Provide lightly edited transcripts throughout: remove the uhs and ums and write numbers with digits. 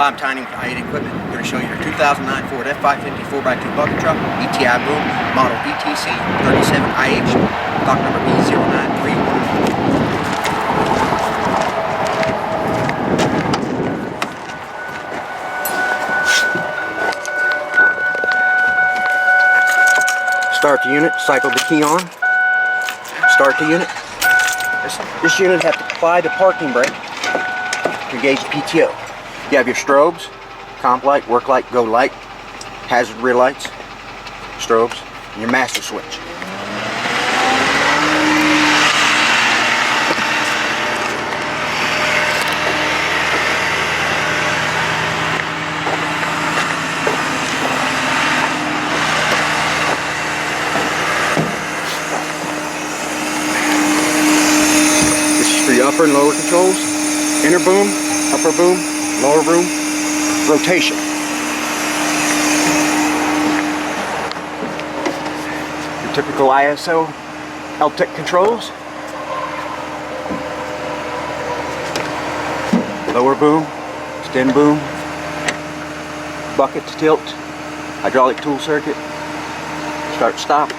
I'm Tiny with I8 Equipment. I'm going to show you your 2009 Ford F550 4x2 bucket truck, ETI boom, model VTC 37IH, stock number B09311. Start the unit, cycle the key on, start the unit. This unit has to apply the parking brake to engage PTO. You have your strobes, comp light, work light, go light, hazard rear lights, strobes, and your master switch. For your upper and lower controls, inner boom, upper boom, lower boom, rotation. Your typical ISO LTEC controls. Lower boom, extend boom, bucket to tilt, hydraulic tool circuit, start stop.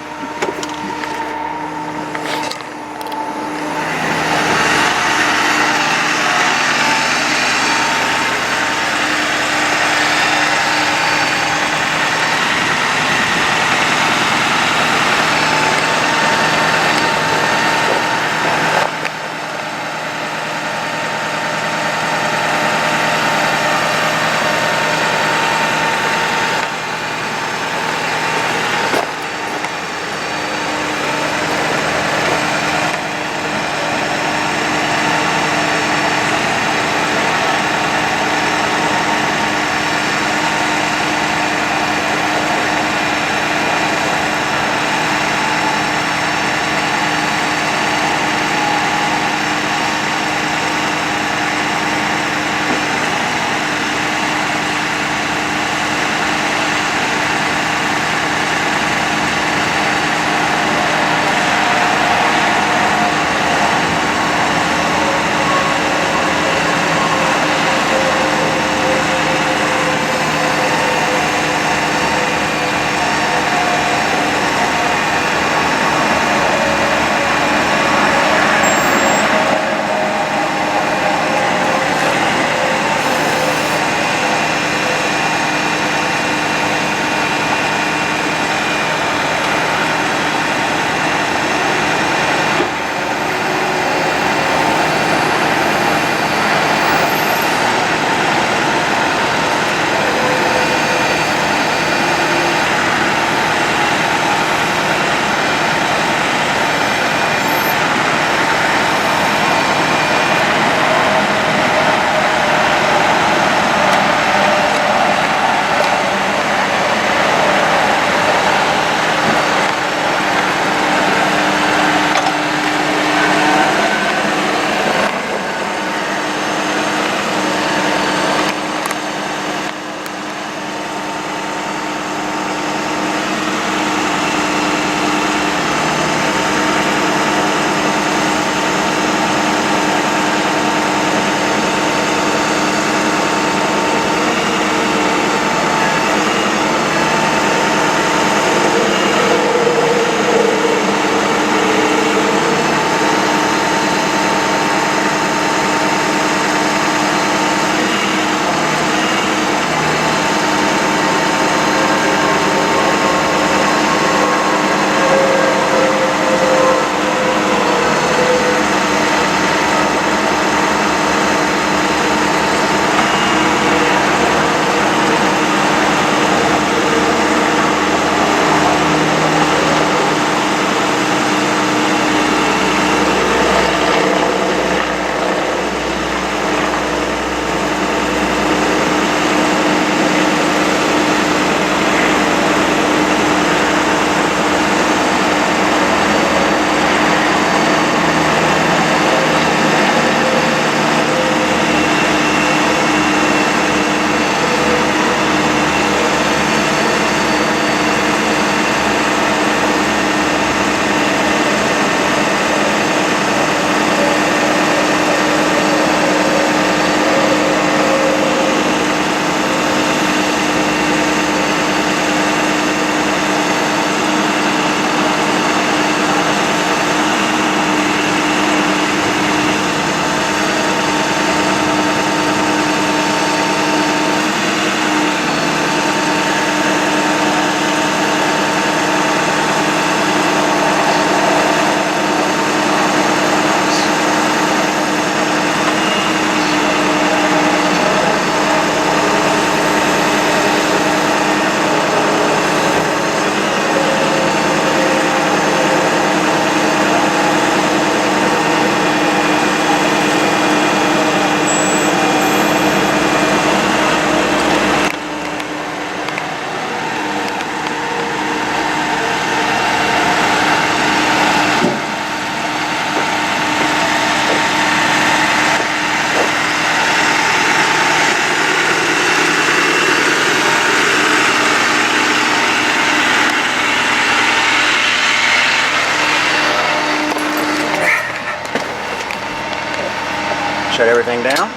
Shut everything down.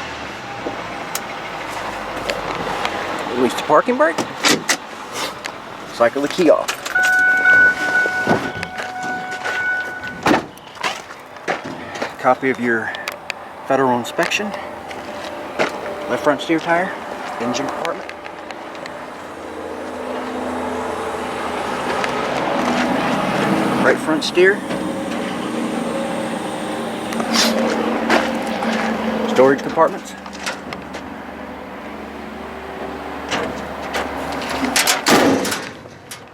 Release the parking brake. Cycle the key off. Copy of your federal inspection. Left front steer tire. Engine compartment. Right front steer. Storage compartments.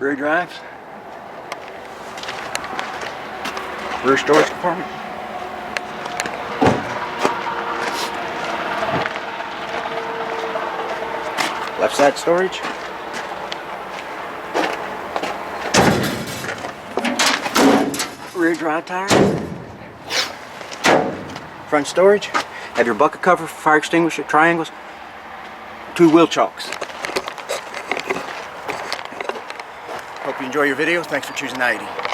Rear drives. Rear storage compartment. Left side storage. Rear drive tire. Front storage. Have your bucket cover, fire extinguisher, triangles, 2 wheel chocks. Hope you enjoy your video. Thanks for choosing I-80.